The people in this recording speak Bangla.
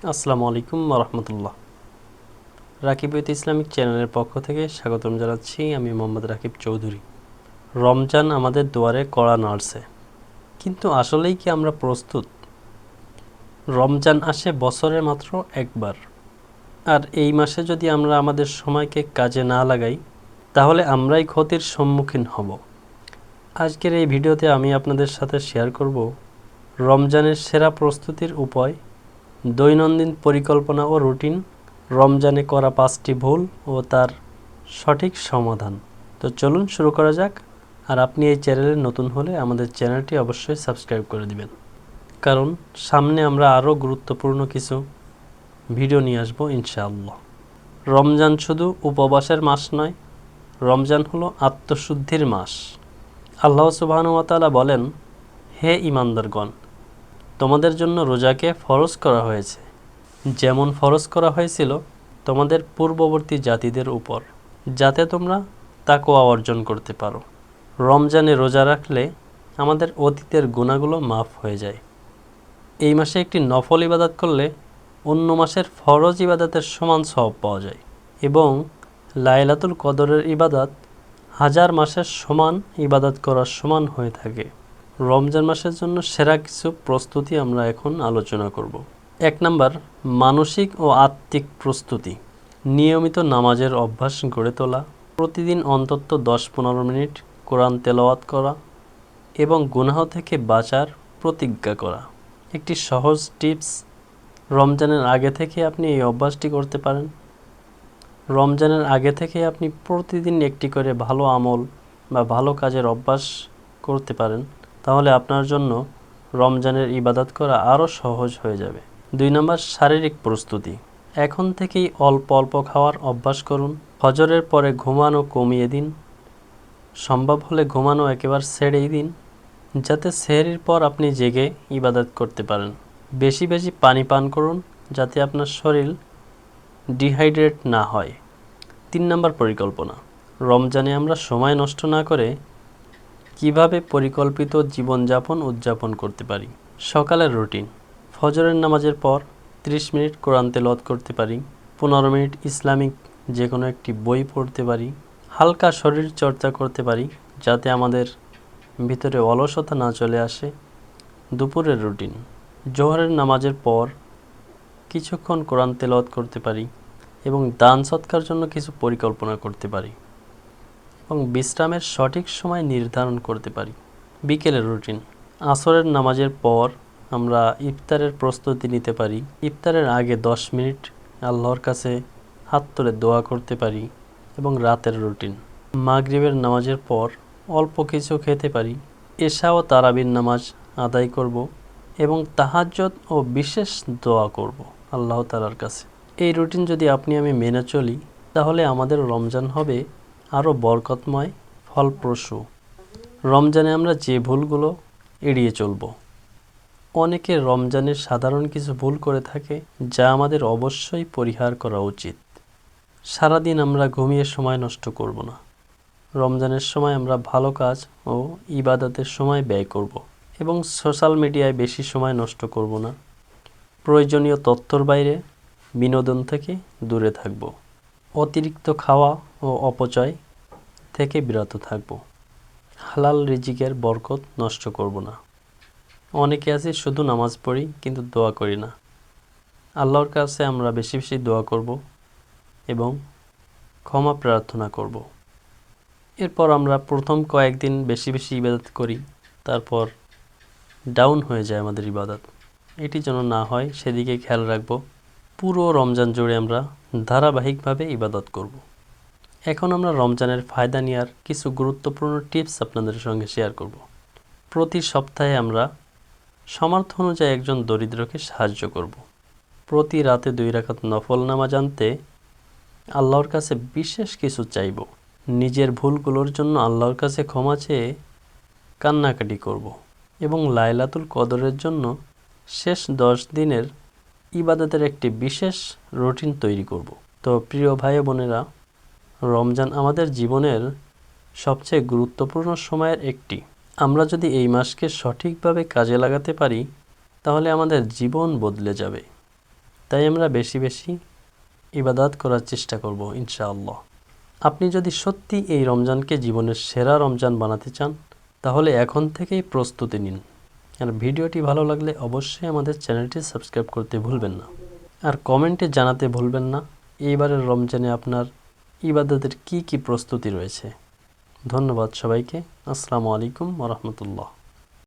আসসালামু আলাইকুম রহমতুল্লাহ। রাকিব উইথ ইসলামিক চ্যানেলের পক্ষ থেকে স্বাগতম জানাচ্ছি। আমি মোহাম্মদ রাকিব চৌধুরী। রমজান আমাদের দুয়ারে কড়া নাড়ছে, কিন্তু আসলেই কি আমরা প্রস্তুত? রমজান আসে বছরে মাত্র একবার, আর এই মাসে যদি আমরা আমাদের সময়কে কাজে না লাগাই, তাহলে আমরাই ক্ষতির সম্মুখীন হব। আজকের এই ভিডিওতে আমি আপনাদের সাথে শেয়ার করব রমজানের সেরা প্রস্তুতির উপায়, দৈনন্দিন পরিকল্পনা ও রুটিন, রমজানে করা 5টি ভুল ও তার সঠিক সমাধান। তো চলুন শুরু করা যাক। আর আপনি এই চ্যানেলে নতুন হলে আমাদের চ্যানেলটি অবশ্যই সাবস্ক্রাইব করে দিবেন, কারণ সামনে আমরা আরও গুরুত্বপূর্ণ কিছু ভিডিও নিয়ে আসবো ইনশাআল্লাহ। রমজান শুধু উপবাসের মাস নয়, রমজান হলো আত্মশুদ্ধির মাস। আল্লাহ সুবহানাহু ওয়া তাআলা বলেন, হে ঈমানদারগণ, তোমাদের জন্য রোজাকে ফরজ করা হয়েছে, যেমন ফরজ করা হয়েছিল তোমাদের পূর্ববর্তী জাতিদের উপর, যাতে তোমরা তাকওয়া অর্জন করতে পারো। রমজানে রোজা রাখলে আমাদের অতীতের গুনাহগুলো মাফ হয়ে যায়। এই মাসে একটি নফল ইবাদত করলে অন্য মাসের ফরজ ইবাদতের সমান সওয়াব পাওয়া যায়, এবং লাইলাতুল কদরের ইবাদত হাজার মাসের সমান ইবাদত করার সমান হয়ে থাকে। রমজান মাসের জন্য সেরা কিছু প্রস্তুতি আমরা এখন আলোচনা করব। 1 নাম্বার, মানসিক ও আত্মিক প্রস্তুতি। নিয়মিত নামাজের অভ্যাস গড়ে তোলা, প্রতিদিন অন্তত 10-15 মিনিট কোরআন তেলাওয়াত করা এবং গুনাহ থেকে বাঁচার প্রতিজ্ঞা করা। একটি সহজ টিপস, রমজানের আগে থেকে আপনি এই অভ্যাসটি করতে পারেন। রমজানের আগে থেকে আপনি প্রতিদিন একটি করে ভালো আমল বা ভালো কাজের অভ্যাস করতে পারেন, তাহলে আপনার জন্য রমজানের ইবাদত করা আরও সহজ হয়ে যাবে। 2 নাম্বার, শারীরিক প্রস্তুতি। এখন থেকেই অল্প অল্প খাওয়ার অভ্যাস করুন। ফজরের পরে ঘুমানো কমিয়ে দিন, সম্ভব হলে ঘুমানো একেবারে ছেড়েই দিন, যাতে সেহরির পর আপনি জেগে ইবাদত করতে পারেন। বেশি বেশি পানি পান করুন, যাতে আপনার শরীর ডিহাইড্রেট না হয়। 3 নাম্বার, পরিকল্পনা। রমজানে আমরা সময় নষ্ট না করে কিভাবে পরিকল্পিত জীবনযাপন উদযাপন করতে পারি। সকালের রুটিন, ফজরের নামাজের পর 30 মিনিট কোরআন তেলাওয়াত করতে পারি, 15 মিনিট ইসলামিক যে কোনো একটি বই পড়তে পারি, হালকা শরীর চর্চা করতে পারি যাতে আমাদের ভিতরে অলসতা না চলে আসে। দুপুরের রুটিন, জোহরের নামাজের পর কিছুক্ষণ কোরআন তেলাওয়াত করতে পারি এবং দান সৎকার জন্য কিছু পরিকল্পনা করতে পারি এবং বিশ্রামের সঠিক সময় নির্ধারণ করতে পারি। বিকেলের রুটিন, আসরের নামাজের পর আমরা ইফতারের প্রস্তুতি নিতে পারি। ইফতারের আগে 10 মিনিট আল্লাহর কাছে হাত তুলে দোয়া করতে পারি। এবং রাতের রুটিন, মাগরিবের নামাজের পর অল্প কিছু খেতে পারি, এশা ও তারাবির নামাজ আদায় করব এবং তাহাজ্জুদ ও বিশেষ দোয়া করব আল্লাহ তাআলার কাছে। এই রুটিন যদি আপনি আমি মেনে চলি, তাহলে আমাদের রমজান হবে আরও বরকতময়, ফলপ্রসূ। রমজানে আমরা যে ভুলগুলো এড়িয়ে চলব। অনেকে রমজানের সাধারণ কিছু ভুল করে থাকে, যা আমাদের অবশ্যই পরিহার করা উচিত। সারাদিন আমরা ঘুমিয়ে সময় নষ্ট করব না। রমজানের সময় আমরা ভালো কাজ ও ইবাদতের সময় ব্যয় করব এবং সোশ্যাল মিডিয়ায় বেশি সময় নষ্ট করব না। প্রয়োজনীয় তথ্যর বাইরে বিনোদন থেকে দূরে থাকব। অতিরিক্ত খাওয়া ও অপচয় থেকে বিরত থাকব। হালাল রিজিকের বরকত নষ্ট করব না। অনেকে আছে শুধু নামাজ পড়ি কিন্তু দোয়া করি না। আল্লাহর কাছে আমরা বেশি বেশি দোয়া করব এবং ক্ষমা প্রার্থনা করব। এরপর আমরা প্রথম কয়েকদিন বেশি বেশি ইবাদত করি, তারপর ডাউন হয়ে যায় আমাদের ইবাদত। এটি যেন না হয় সেদিকে খেয়াল রাখব। পুরো রমজান জুড়ে আমরা ধারাবাহিকভাবে ইবাদত করব। এখন আমরা রমজানের ফায়দা নেওয়ার কিছু গুরুত্বপূর্ণ টিপস আপনাদের সঙ্গে শেয়ার করব। প্রতি সপ্তাহে আমরা সামর্থ্য অনুযায়ী একজন দরিদ্রকে সাহায্য করব। প্রতি রাতে 2 রাকাত নফল নামাজ আনতে আল্লাহর কাছে বিশেষ কিছু চাইব। নিজের ভুলগুলোর জন্য আল্লাহর কাছে ক্ষমা চেয়ে কান্নাকাটি করব এবং লাইলাতুল কদরের জন্য শেষ 10 দিনের ইবাদতের একটি বিশেষ রুটিন তৈরি করব। তো প্রিয় ভাই বোনেরা, রমজান আমাদের জীবনের সবচেয়ে গুরুত্বপূর্ণ সময়ের একটি। আমরা যদি এই মাসকে সঠিকভাবে কাজে লাগাতে পারি, তাহলে আমাদের জীবন বদলে যাবে। তাই আমরা বেশি বেশি ইবাদত করার চেষ্টা করব ইনশাআল্লাহ। আপনি যদি সত্যি এই রমজানকে জীবনের সেরা রমজান বানাতে চান তাহলে এখন থেকেই প্রস্তুতি নিন। আর ভিডিওটি ভালো লাগলে অবশ্যই আমাদের চ্যানেলটি সাবস্ক্রাইব করতে ভুলবেন না। আর কমেন্টে জানাতে ভুলবেন না এইবারের রমজানে আপনার ইবাদতের কি কি প্রস্তুতি রয়েছে। ধন্যবাদ সবাইকে। আসসালামু আলাইকুম ওয়া রাহমাতুল্লাহ।